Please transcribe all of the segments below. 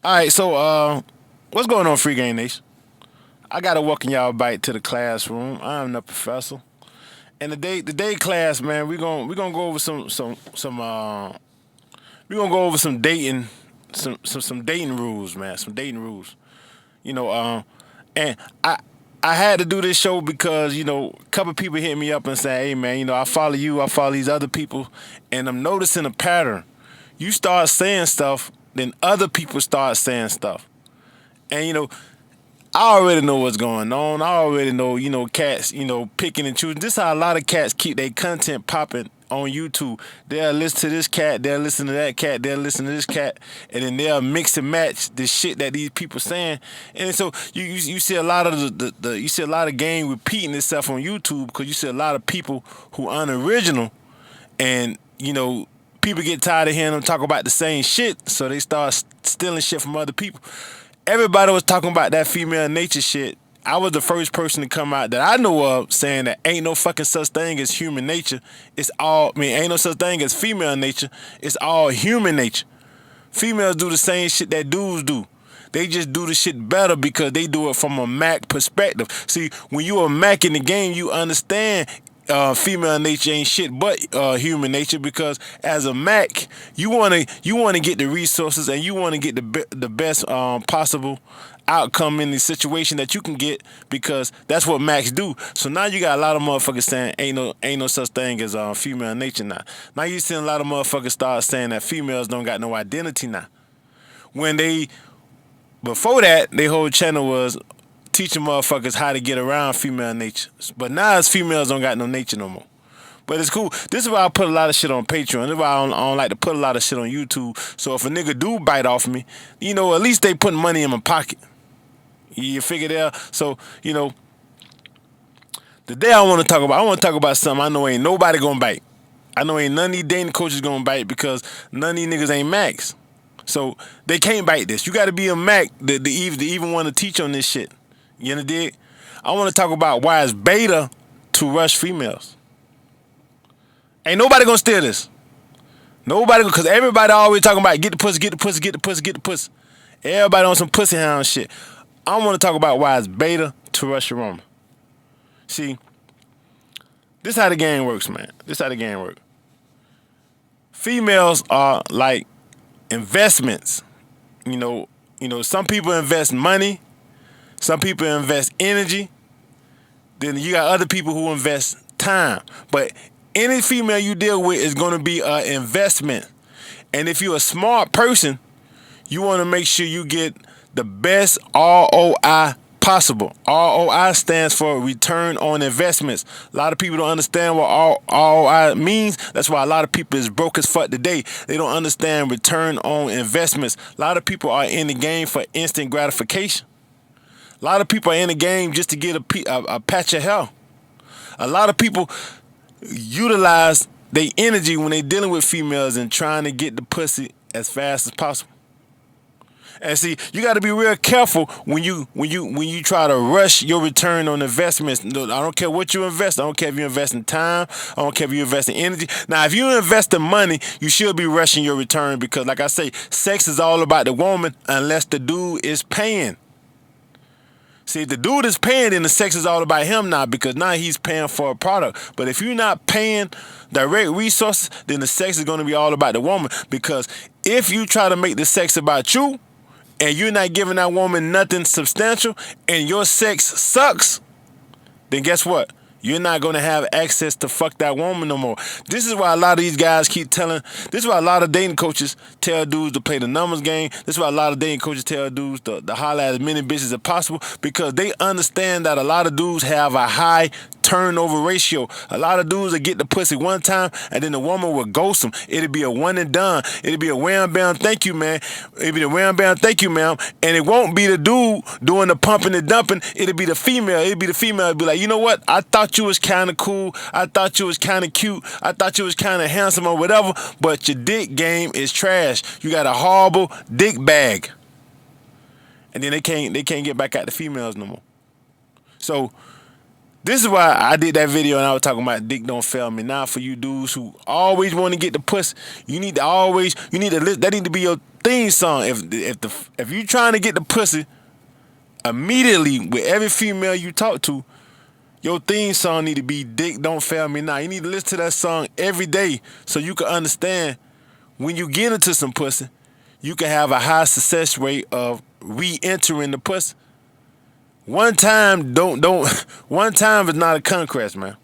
All right, so what's going on, Free Game Nation? I gotta welcome y'all back to the classroom. I'm the professor, and the day class, man, we gonna go over some we gonna go over some dating some dating rules, man, some dating rules. You know, and I had to do this show because a couple people hit me up and say, hey, man, I follow you, I follow these other people, and I'm noticing a pattern. You start saying stuff, then other people start saying stuff. And I already know what's going on. I already know, cats, picking and choosing. This is how a lot of cats keep their content popping on YouTube. They'll listen to this cat, they'll listen to that cat, they'll listen to this cat, and then they'll mix and match the shit that these people saying. And so you see a lot of you see a lot of game repeating itself on YouTube because you see a lot of people who unoriginal, and people get tired of hearing them talk about the same shit, so they start stealing shit from other people. Everybody was talking about that female nature shit. I was the first person to come out that I know of saying that ain't no fucking such thing as human nature. Ain't no such thing as female nature. It's all human nature. Females do the same shit that dudes do. They just do the shit better because they do it from a Mac perspective. See, when you a Mac in the game, you understand female nature ain't shit but human nature, because as a Mac, you wanna get the resources and you wanna get the best possible outcome in the situation that you can get, because that's what Macs do. So now you got a lot of motherfuckers saying ain't no such thing as female nature now. Now you seeing a lot of motherfuckers start saying that females don't got no identity now. When they before that, their whole channel was teaching motherfuckers how to get around female nature. But now it's females don't got no nature no more. But it's cool. This is why I put a lot of shit on Patreon. This is why I don't like to put a lot of shit on YouTube. So if a nigga do bite off me, at least they putting money in my pocket. You figure it out? So, today I want to talk about something I know ain't nobody gonna bite. I know ain't none of these dating coaches gonna bite because none of these niggas ain't Macs. So they can't bite this. You gotta be a Mac to even want to teach on this shit. You know dig? I want to talk about why it's beta to rush females. Ain't nobody gonna steal this. Nobody, because everybody always talking about get the pussy, get the pussy, get the pussy, get the pussy. Everybody on some pussy hound shit. I want to talk about why it's beta to rush a woman. See, this how the game works, man. This how the game works. Females are like investments. Some people invest money. Some people invest energy. Then you got other people who invest time. But any female you deal with is going to be an investment. And if you're a smart person, you want to make sure you get the best ROI possible. ROI stands for return on investments. A lot of people don't understand what ROI means. That's why a lot of people is broke as fuck today. They don't understand return on investments. A lot of people are in the game for instant gratification. A lot of people are in the game just to get a patch of hell. A lot of people utilize their energy when they dealing with females and trying to get the pussy as fast as possible. And see, you got to be real careful when you try to rush your return on investments. I don't care what you invest. I don't care if you invest in time. I don't care if you invest in energy. Now, if you invest in money, you should be rushing your return because, like I say, sex is all about the woman unless the dude is paying. See, if the dude is paying, then the sex is all about him now, because now he's paying for a product. But if you're not paying direct resources, then the sex is going to be all about the woman. Because if you try to make the sex about you and you're not giving that woman nothing substantial and your sex sucks, then guess what? You're not going to have access to fuck that woman no more. This is why a lot of these guys this is why a lot of dating coaches tell dudes to play the numbers game. This is why a lot of dating coaches tell dudes to holler at as many bitches as possible, because they understand that a lot of dudes have a high turnover ratio. A lot of dudes will get the pussy one time and then the woman will ghost them. It'll be a one and done. It'll be a wham bam thank you, man. It'll be the wham bam thank you, ma'am. And it won't be the dude doing the pumping and dumping. It'll be the female. It'll be like, you know what? I thought you was kind of cool. I thought you was kind of cute. I thought you was kind of handsome or whatever, but your dick game is trash. You got a horrible dick bag. And then they can't get back at the females no more. So this is why I did that video and I was talking about dick don't fail me. Now for you dudes who always want to get the pussy, that need to be your theme song, if you trying to get the pussy immediately with every female you talk to, your theme song need to be "Dick Don't Fail Me Now." You need to listen to that song every day so you can understand when you get into some pussy, you can have a high success rate of re-entering the pussy. One time one time is not a conquest, man.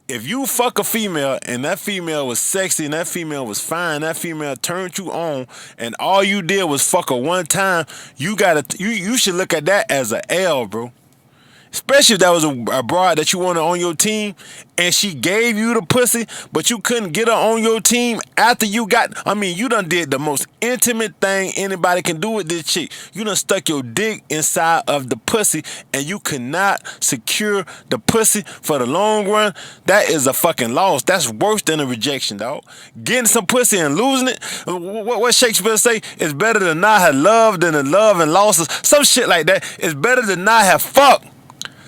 If you fuck a female and that female was sexy and that female was fine, that female turned you on, and all you did was fuck her one time, you should look at that as a L, bro. Especially if that was a broad that you wanted on your team and she gave you the pussy, but you couldn't get her on your team after you done did the most intimate thing anybody can do with this chick. You done stuck your dick inside of the pussy and you cannot secure the pussy for the long run. That is a fucking loss. That's worse than a rejection, dog. Getting some pussy and losing it, what Shakespeare say? It's better to not have loved than to love and losses. Some shit like that. It's better to not have fucked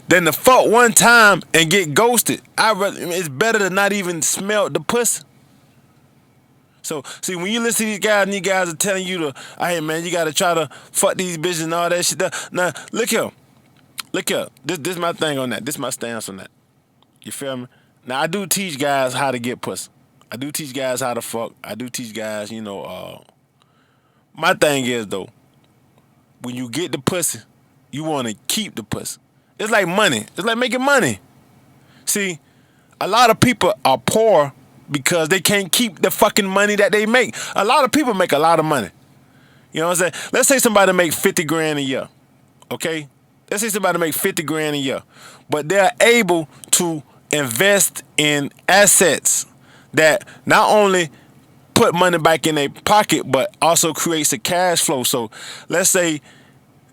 than to fuck one time and get ghosted. It's better to not even smell the pussy. So, see, when you listen to these guys and these guys are telling you hey, man, you got to try to fuck these bitches and all that shit. Now, look here. This is my thing on that. This is my stance on that. You feel me? Now, I do teach guys how to get pussy. I do teach guys how to fuck. I do teach guys, my thing is, though, when you get the pussy, you want to keep the pussy. It's like money. It's like making money. See, a lot of people are poor because they can't keep the fucking money that they make. A lot of people make a lot of money. You know what I'm saying? Let's say somebody make 50 grand a year. Okay? Let's say somebody make 50 grand a year. But they're able to invest in assets that not only put money back in their pocket, but also creates a cash flow. So let's say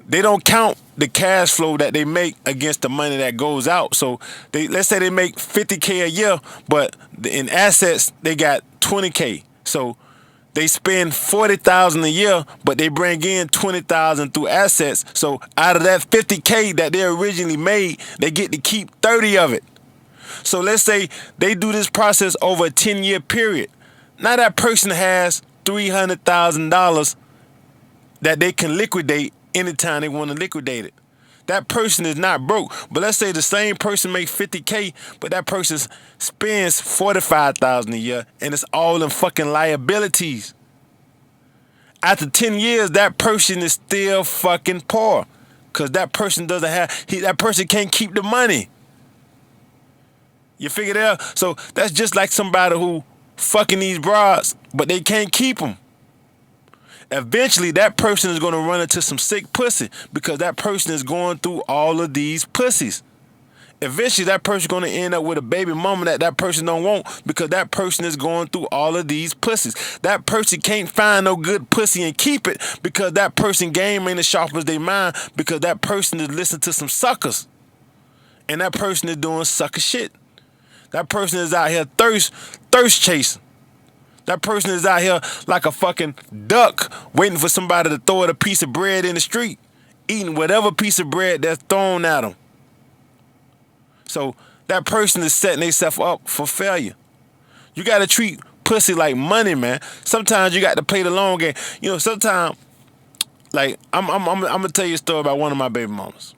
they don't count the cash flow that they make against the money that goes out. So let's say they make 50K a year, but in assets they got 20K. So they spend 40,000 a year, but they bring in 20,000 through assets. So out of that 50K that they originally made, they get to keep 30 of it. So let's say they do this process over a 10-year period. Now that person has $300,000 that they can liquidate anytime they want to liquidate it. That person is not broke. But let's say the same person makes 50K, but that person spends 45,000 a year, and it's all in fucking liabilities. After 10 years, that person is still fucking poor, because that person that person can't keep the money. You figure it out? So that's just like somebody who fucking these broads, but they can't keep them. Eventually, that person is going to run into some sick pussy because that person is going through all of these pussies. Eventually, that person is going to end up with a baby mama that person don't want because that person is going through all of these pussies. That person can't find no good pussy and keep it because that person game ain't as sharp as they mind because that person is listening to some suckers. And that person is doing sucker shit. That person is out here thirst chasing. That person is out here like a fucking duck waiting for somebody to throw it a piece of bread in the street, eating whatever piece of bread that's thrown at them. So that person is setting themselves up for failure. You got to treat pussy like money, man. Sometimes you got to play the long game. Sometimes, like, I'm going to tell you a story about one of my baby mamas.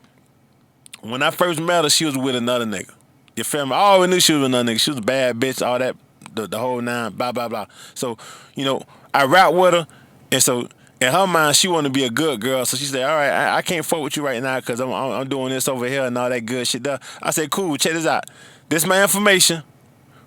When I first met her, she was with another nigga. You feel me? I always knew she was with another nigga. She was a bad bitch, all that. The whole nine, blah, blah, blah. So, I rap with her, and so in her mind, she wanted to be a good girl. So she said, all right, I can't fuck with you right now because I'm doing this over here and all that good shit. I said, cool, check this out. This is my information.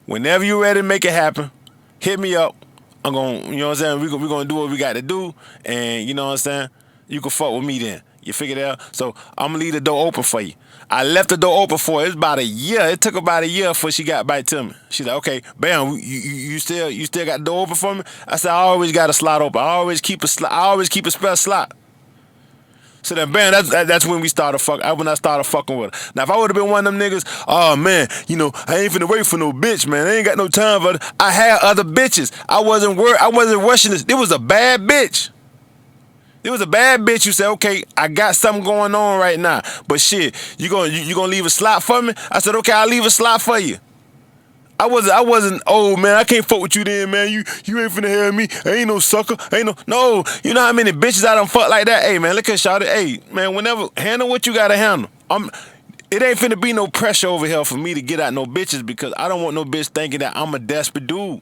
Whenever you're ready to make it happen, hit me up. I'm going to, what I'm saying, we're going to do what we got to do, and what I'm saying, you can fuck with me then. You figure it out? So I'm going to leave the door open for you. I left the door open for her. It was about a year. It took about a year before she got back to me. She's like, okay, bam, you still got the door open for me? I said, I always got a slot open. I always keep a spare slot. So then, bam, that's when we started fucking. When I started fucking with her. Now, if I would have been one of them niggas, oh man, I ain't finna wait for no bitch, man. I ain't got no time for it. I had other bitches. I wasn't rushing this. It was a bad bitch. It was a bad bitch. You said, okay, I got something going on right now, but shit, you gonna leave a slot for me? I said, okay, I'll leave a slot for you. I wasn't, oh man, I can't fuck with you then, man. You ain't finna have me. I ain't no sucker. Ain't no. You know how many bitches I done fuck like that? Hey man, look at Shawty. Hey man, whenever handle what you gotta handle. It ain't finna be no pressure over here for me to get out no bitches because I don't want no bitch thinking that I'm a desperate dude.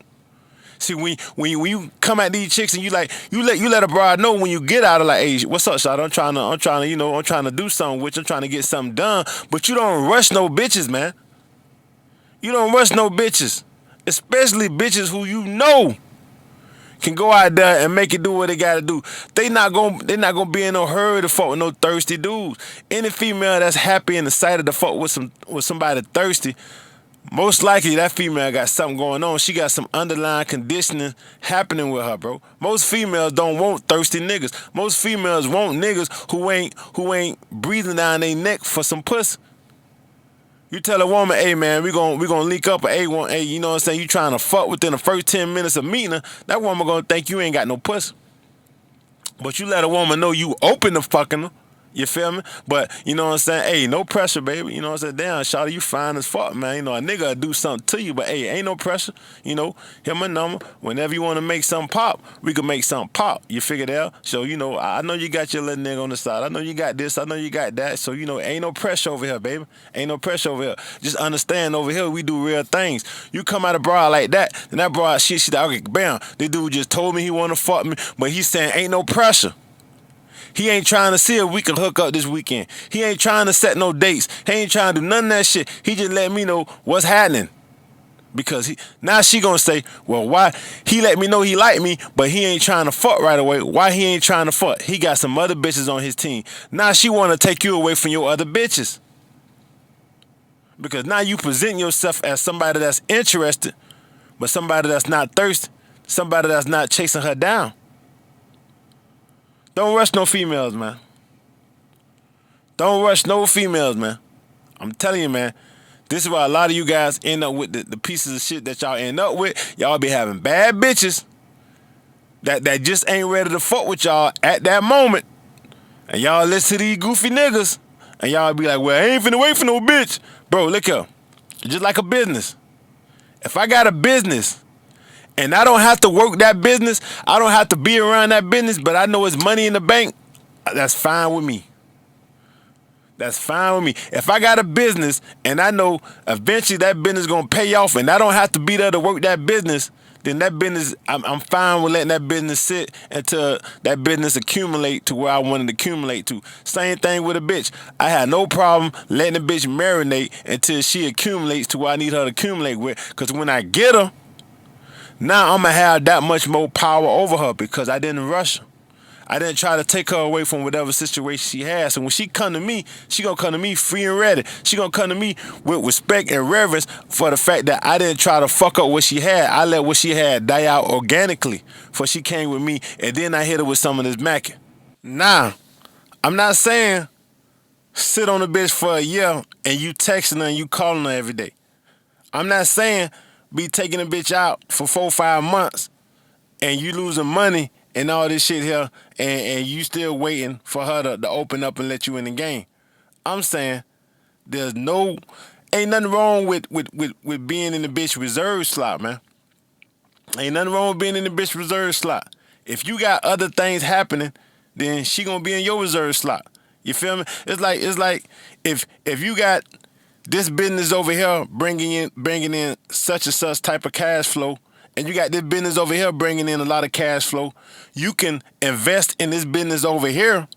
See, when you come at these chicks and you let a broad know when you get out of like, hey, what's up, Shawty? I'm trying to, I'm trying to do something with you. I'm trying to get something done. But you don't rush no bitches, man. You don't rush no bitches, especially bitches who you know can go out there and make it do what they gotta do. They not gonna be in no hurry to fuck with no thirsty dudes. Any female that's happy and excited to fuck with somebody thirsty, most likely that female got something going on. She got some underlying conditioning happening with her, bro. Most females don't want thirsty niggas. Most females want niggas who ain't breathing down their neck for some pussy. You tell a woman, hey man, we gonna link up, hey, you know what I'm saying? You trying to fuck within the first 10 minutes of meeting her, that woman gonna think you ain't got no pussy. But you let a woman know you open to fucking her. You feel me? But you know what I'm saying? Hey, no pressure, baby. You know what I'm saying? Damn, shawty, you fine as fuck, man. You know, a nigga will do something to you, but hey, ain't no pressure. You know, hit my number. Whenever you want to make something pop, we can make something pop. You figured out? So, you know, I know you got your little nigga on the side. I know you got this. I know you got that. So, you know, ain't no pressure over here, baby. Ain't no pressure over here. Just understand over here, we do real things. You come out of broad like that, and that broad shit, she like, okay, bam. This dude just told me he want to fuck me, but he's saying ain't no pressure. He ain't trying to see if we can hook up this weekend. He ain't trying to set no dates. He ain't trying to do none of that shit. He just let me know what's happening. Because now she gonna say, well, why? He let me know he like me, but he ain't trying to fuck right away. Why he ain't trying to fuck? He got some other bitches on his team. Now she want to take you away from your other bitches. Because now you present yourself as somebody that's interested, but somebody that's not thirsty, somebody that's not chasing her down. Don't rush no females, man. Don't rush no females, man. I'm telling you, man. This is why a lot of you guys end up with the pieces of shit that y'all end up with. Y'all be having bad bitches that just ain't ready to fuck with y'all at that moment. And y'all listen to these goofy niggas. And y'all be like, well, I ain't finna wait for no bitch. Bro, look here. Just like a business. If I got a business and I don't have to work that business, I don't have to be around that business, but I know it's money in the bank, that's fine with me. That's fine with me. If I got a business and I know eventually that business is going to pay off and I don't have to be there to work that business, then that business, I'm fine with letting that business sit until that business accumulate to where I want it to accumulate to. Same thing with a bitch. I had no problem letting the bitch marinate until she accumulates to where I need her to accumulate with. Because when I get her, now I'm going to have that much more power over her because I didn't rush her. I didn't try to take her away from whatever situation she has. So when she come to me, she going to come to me free and ready. She going to come to me with respect and reverence for the fact that I didn't try to fuck up what she had. I let what she had die out organically before she came with me, and then I hit her with some of this macking. Nah, I'm not saying sit on the bitch for a year and you texting her and you calling her every day. I'm not saying be taking a bitch out for 4-5 months and you losing money and all this shit here and you still waiting for her to open up and let you in the game. I'm saying ain't nothing wrong with being in the bitch reserve slot, man. Ain't nothing wrong with being in the bitch reserve slot. If you got other things happening, then she gonna be in your reserve slot. You feel me? It's like if you got this business over here bringing in such and such type of cash flow, and you got this business over here bringing in a lot of cash flow, you can invest in this business over here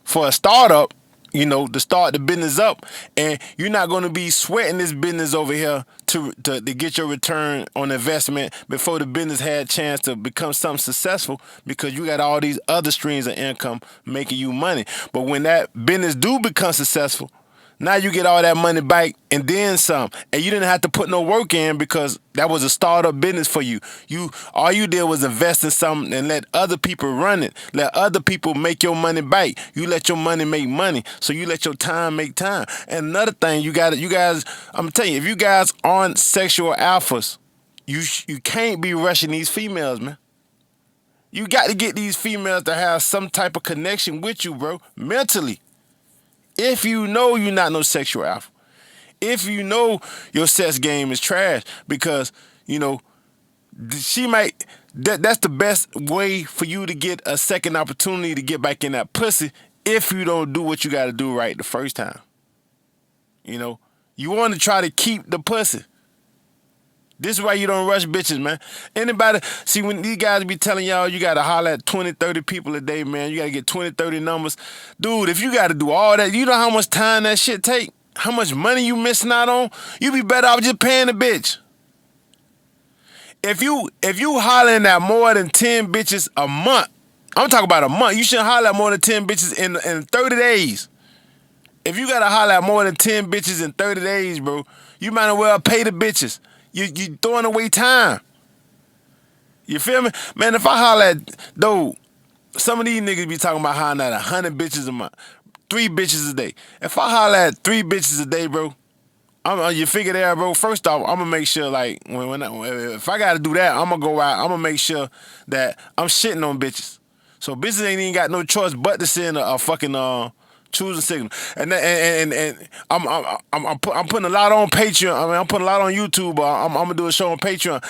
for a startup, you know, to start the business up, and you're not going to be sweating this business over here to get your return on investment before the business had a chance to become something successful because you got all these other streams of income making you money. But when that business do become successful, now you get all that money back and then some. And you didn't have to put no work in because that was a startup business for you. All you did was invest in something and let other people run it. Let other people make your money back. You let your money make money. So you let your time make time. And another thing, you guys, I'm telling you, if you guys aren't sexual alphas, you can't be rushing these females, man. You got to get these females to have some type of connection with you, bro, mentally. If you know you're not no sexual alpha, if you know your sex game is trash, because she might. That's the best way for you to get a second opportunity to get back in that pussy if you don't do what you got to do right the first time. You want to try to keep the pussy. This is why you don't rush bitches, man. Anybody, see, when these guys be telling y'all you got to holler at 20, 30 people a day, man, you got to get 20, 30 numbers. Dude, if you got to do all that, you know how much time that shit take? How much money you missing out on? You be better off just paying the bitch. If you hollering at more than 10 bitches a month, I'm talking about a month, you shouldn't holler at more than 10 bitches in 30 days. If you got to holler at more than 10 bitches in 30 days, bro, you might as well pay the bitches. You throwing away time. You feel me? Man, if I holler at, dude, some of these niggas be talking about hollering at 100 bitches a month, 3 bitches a day. If I holler at 3 bitches a day, bro, you figure that out, bro. First off, I'm gonna make sure, like, if I gotta do that, I'm gonna go out, I'm gonna make sure that I'm shitting on bitches. So bitches ain't even got no choice but to send a fucking choosing signal, and I'm putting a lot on Patreon. I mean, I'm putting a lot on YouTube. I'm gonna do a show on Patreon.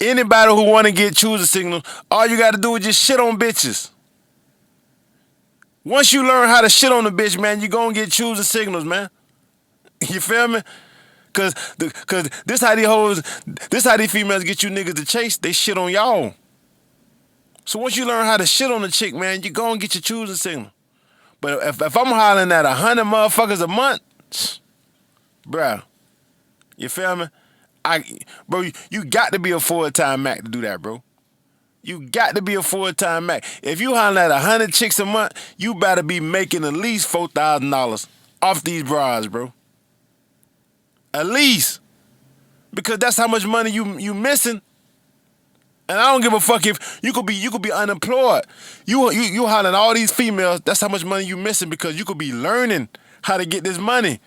Anybody who want to get choosing signal, all you got to do is just shit on bitches. Once you learn how to shit on the bitch, man, you gonna get choosing signals, man. You feel me? Cause this how these females get you niggas to chase. They shit on y'all. So once you learn how to shit on the chick, man, you gonna get your choosing signal. But if I'm hollering at 100 motherfuckers a month, bruh, you feel me? Bro, you got to be a full-time Mac to do that, bro. You got to be a full-time Mac. If you hollering at 100 chicks a month, you better be making at least $4,000 off these bras, bro. At least. Because that's how much money you missing. And I don't give a fuck if you could be unemployed. You hollering all these females, that's how much money you missing, because you could be learning how to get this money.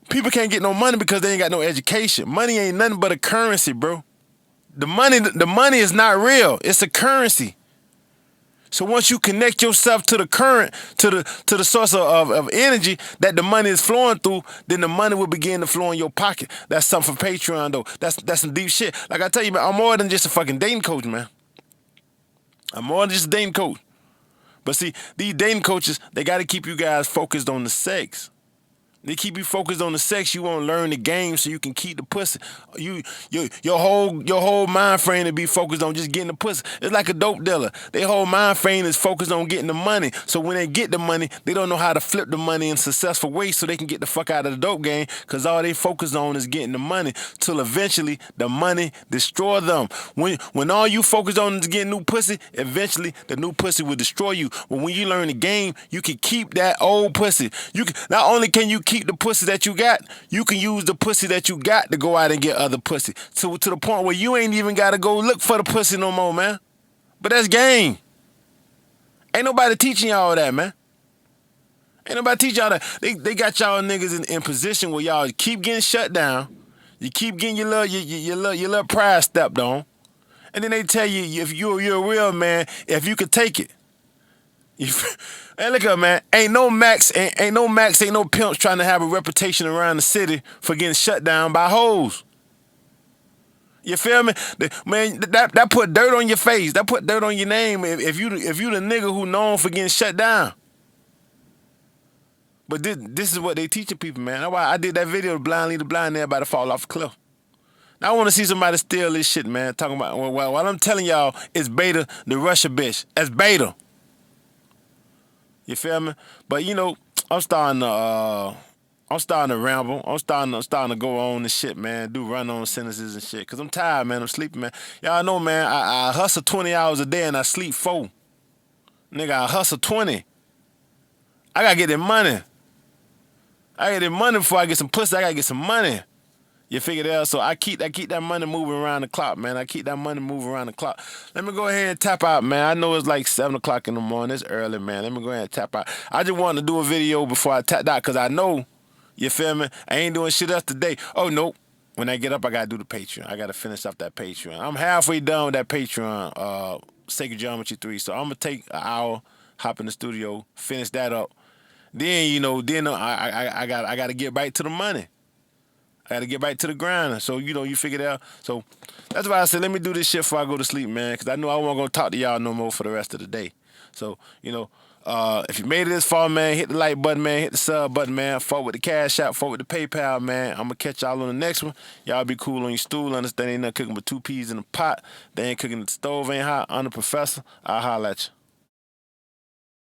People can't get no money because they ain't got no education. Money ain't nothing but a currency, bro. The money is not real. It's a currency. So once you connect yourself to the current, to the source of energy that the money is flowing through, then the money will begin to flow in your pocket. That's something for Patreon, though. That's some deep shit. Like I tell you, man, I'm more than just a fucking dating coach, man. I'm more than just a dating coach. But see, these dating coaches, they got to keep you guys focused on the sex. They keep you focused on the sex. You won't learn the game so you can keep the pussy. Your whole mind frame to be focused on just getting the pussy. It's like a dope dealer. Their whole mind frame is focused on getting the money. So when they get the money, they don't know how to flip the money in successful ways so they can get the fuck out of the dope game, because all they focus on is getting the money till eventually the money destroy them. When all you focus on is getting new pussy, eventually the new pussy will destroy you. But when you learn the game, you can keep that old pussy. Not only can you keep the pussy that you got, you can use the pussy that you got to go out and get other pussy. To the point where you ain't even got to go look for the pussy no more, man. But that's game. Ain't nobody teaching y'all that, man. Ain't nobody teaching y'all that. They got y'all niggas in position where y'all keep getting shut down. You keep getting your little pride stepped on. And then they tell you, if you're a real man, if you could take it. Hey, look up, man. Ain't no Max, ain't no pimps trying to have a reputation around the city for getting shut down by hoes. You feel me? Man, that put dirt on your face. That put dirt on your name if you the nigga who known for getting shut down. But this is what they teaching people, man. That's why I did that video, Blind Lead the Blind, there about to fall off a cliff. Now I want to see somebody steal this shit, man. Talking about, what I'm telling y'all is Beta, the Russia bitch. That's Beta. You feel me? But I'm starting to ramble. I'm starting to go on and shit, man. Do run on sentences and shit. Cause I'm tired, man. I'm sleeping, man. Y'all know, man. I hustle 20 hours a day and I sleep 4. Nigga, I hustle 20. I gotta get that money. I get that money before I get some pussy. I gotta get some money. You figure that out? So I keep that money moving around the clock, man. I keep that money moving around the clock. Let me go ahead and tap out, man. I know it's like 7 o'clock in the morning. It's early, man. Let me go ahead and tap out. I just wanted to do a video before I tap out because I know, you feel me, I ain't doing shit else today. Oh, nope. When I get up, I got to do the Patreon. I got to finish up that Patreon. I'm halfway done with that Patreon, Sacred Geometry 3. So I'm going to take an hour, hop in the studio, finish that up. Then then I got to get back to the money. I got to get back to the grind. So you figure it out. So that's why I said let me do this shit before I go to sleep, man. Cause I know I wasn't gonna talk to y'all no more for the rest of the day. So if you made it this far, man, hit the like button, man, hit the sub button, man. Fuck with the Cash App, fuck with the PayPal, man. I'm gonna catch y'all on the next one. Y'all be cool on your stool. Understand ain't nothing cooking but 2 peas in a pot. They ain't cooking the stove ain't hot. I'm the professor. I'll holler at you.